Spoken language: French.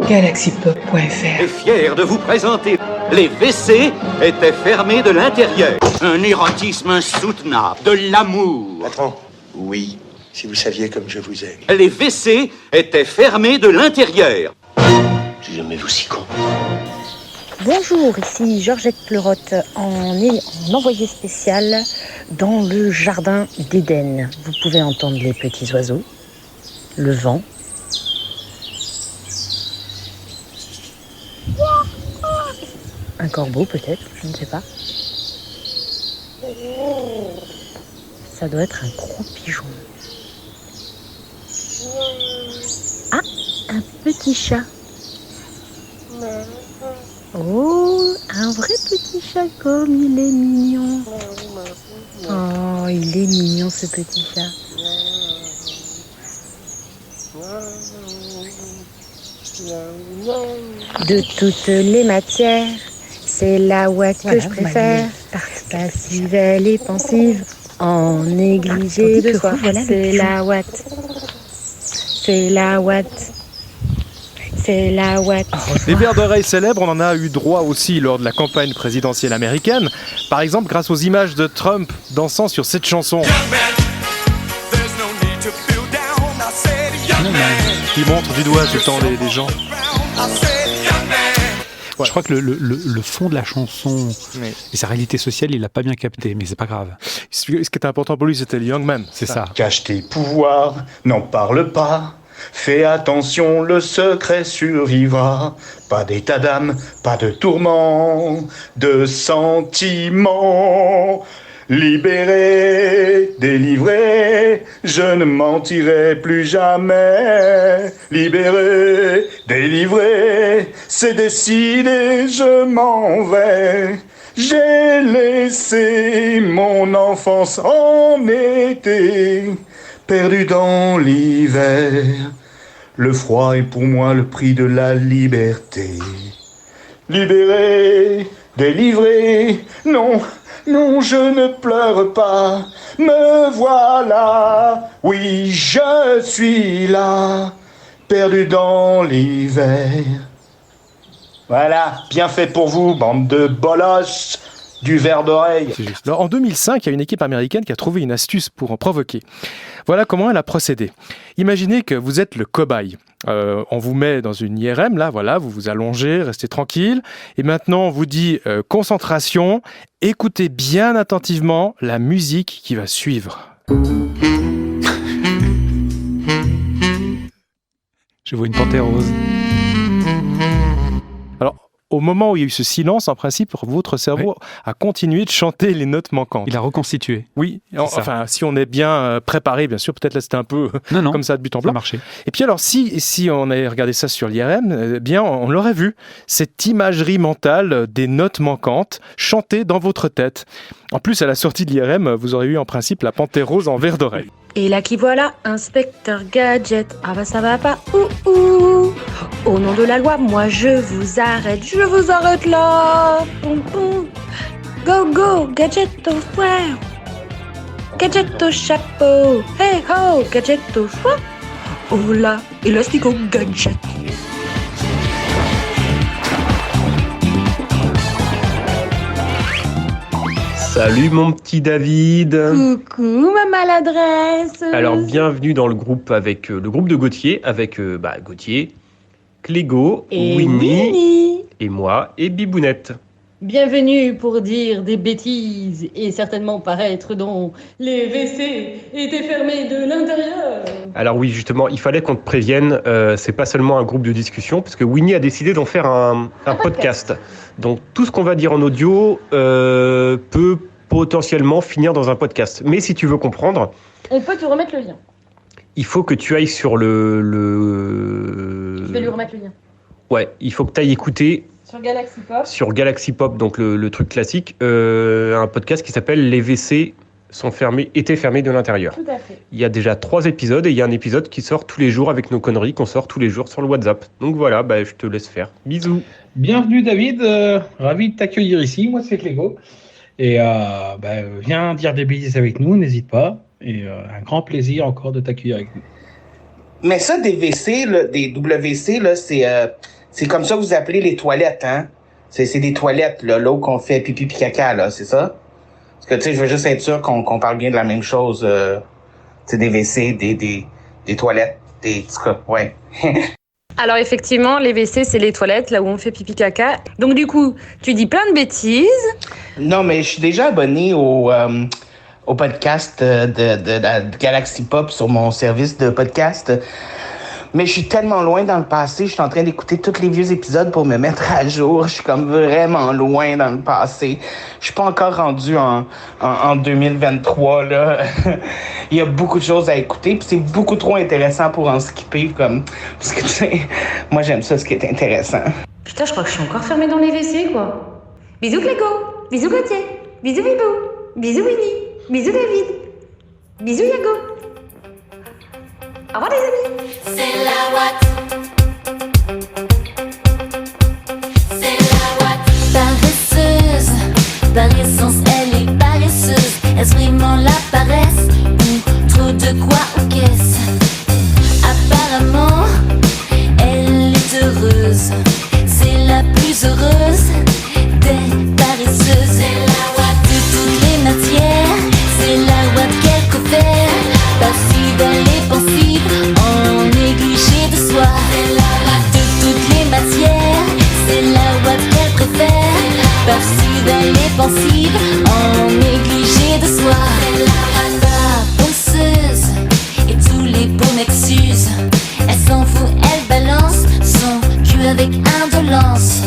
Galaxypop.fr est fier de vous présenter les WC étaient fermés de l'intérieur. Un érotisme insoutenable, de l'amour. Patron, oui, si vous saviez comme je vous aime. Les WC étaient fermés de l'intérieur. J'ai jamais vu si con. Bonjour, ici Georgette Pleurotte en envoyé spécial dans le jardin d'Éden. Vous pouvez entendre les petits oiseaux, le vent. Un corbeau peut-être, je ne sais pas. Ça doit être un gros pigeon. Ah, un petit chat. Oh, un vrai petit chat comme il est mignon. Oh, il est mignon ce petit chat. De toutes les matières, c'est la ouate que je préfère. Passive, elle est pensive, en négligé de soi. C'est la ouate. C'est la ouate. C'est la ouate. Des verres d'oreilles célèbres, on en a eu droit aussi lors de la campagne présidentielle américaine. Par exemple, grâce aux images de Trump dansant sur cette chanson. Qui montre du doigt tout le temps les gens. Je crois que le fond de la chanson et sa réalité sociale, il l'a pas bien capté, mais c'est pas grave. Ce qui était important pour lui, c'était le Young Man, c'est ça. Cache tes pouvoirs, n'en parle pas. Fais attention, le secret survivra. Pas d'état d'âme, pas de tourment, de sentiments. Libéré, délivré, je ne mentirai plus jamais. Libéré, délivré, c'est décidé, je m'en vais. J'ai laissé mon enfance en été, perdu dans l'hiver. Le froid est pour moi le prix de la liberté. Libéré, délivré, non. Non, je ne pleure pas, me voilà, oui, je suis là, perdu dans l'hiver. Voilà, bien fait pour vous, bande de bolosses, du verre d'oreille. Alors, en 2005, il y a une équipe américaine qui a trouvé une astuce pour en provoquer. Voilà comment elle a procédé. Imaginez que vous êtes le cobaye. On vous met dans une IRM, là, voilà, vous vous allongez, restez tranquille. Et maintenant, on vous dit concentration, écoutez bien attentivement la musique qui va suivre. Je vois une panthère rose. Alors, au moment où il y a eu ce silence, en principe, votre cerveau a continué de chanter les notes manquantes. Il a reconstitué. Oui, enfin, si on est bien préparé, bien sûr, peut-être là c'était un peu comme ça de but en blanc. Ça marchait. Et puis alors, si on avait regardé ça sur l'IRM, bien, on l'aurait vu, cette imagerie mentale des notes manquantes chantées dans votre tête. En plus, à la sortie de l'IRM, vous aurez eu en principe la panthère rose en verre d'oreille. Et là qui voilà, inspecteur Gadget. Ah bah ça va pas, ouh. Au nom de la loi, moi je vous arrête là. Go, go, Gadget au frère. Gadget au chapeau. Hey ho, Gadget au choix. Oh là, élastico Gadget. Salut mon petit David. Coucou ma maladresse. Alors bienvenue dans le groupe avec le groupe de Gauthier avec Gauthier, Clégo, et Winnie et moi et Bibounette. Bienvenue pour dire des bêtises et certainement paraître dont les WC étaient fermés de l'intérieur. Alors oui, justement, il fallait qu'on te prévienne, c'est pas seulement un groupe de discussion, parce que Winnie a décidé d'en faire un podcast. Donc tout ce qu'on va dire en audio peut potentiellement finir dans un podcast. Mais si tu veux comprendre... On peut te remettre le lien. Il faut que tu ailles sur Je vais lui remettre le lien. Ouais, il faut que tu ailles écouter... Sur Galaxy Pop, donc le truc classique, un podcast qui s'appelle « Les WC étaient fermés de l'intérieur ». Tout à fait. Il y a déjà 3 épisodes et il y a un épisode qui sort tous les jours avec nos conneries qu'on sort tous les jours sur le WhatsApp. Donc voilà, je te laisse faire. Bisous. Bienvenue David, ravi de t'accueillir ici, moi c'est Clégo. Et viens dire des bêtises avec nous, n'hésite pas. Et un grand plaisir encore de t'accueillir avec nous. Mais ça, des WC, là, c'est C'est comme ça que vous appelez les toilettes, hein? C'est des toilettes, là où qu'on fait pipi pis caca, là, c'est ça? Parce que, tu sais, je veux juste être sûr qu'on parle bien de la même chose. Tu sais, des WC, des toilettes, en tout cas, ouais. Alors effectivement, les WC, c'est les toilettes, là où on fait pipi caca. Donc du coup, tu dis plein de bêtises. Non, mais je suis déjà abonné au podcast de Galaxy Pop sur mon service de podcast. Mais je suis tellement loin dans le passé, je suis en train d'écouter tous les vieux épisodes pour me mettre à jour. Je suis comme vraiment loin dans le passé. Je suis pas encore rendu en 2023, là. Il y a beaucoup de choses à écouter, puis c'est beaucoup trop intéressant pour en skipper, comme... Parce que, tu sais, moi, j'aime ça, ce qui est intéressant. Putain, je crois que je suis encore fermée dans les WC, quoi. Bisous Clégo, bisous Gauthier, bisous Bibou, bisous Winnie, bisous David, bisous Yago. Au revoir les amis. C'est la Watt. C'est la Watt. Paresseuse, par essence elle est paresseuse. Est-ce vraiment la paresse ou trop de quoi ou qu'est-ce? Apparemment, elle est heureuse. C'est la plus heureuse des paresseuses. C'est la Watt de toutes les matières. C'est la Watt qu'elle préfère. Passive, elle est pensive, en négligé de soi. C'est la Watt de toutes les matières. C'est la Watt qu'elle préfère. Passive, elle est pensive, en négligé de soi. C'est la Watt penseuse et tous les beaux m'excusent. Elle s'en fout, elle balance son cul avec indolence.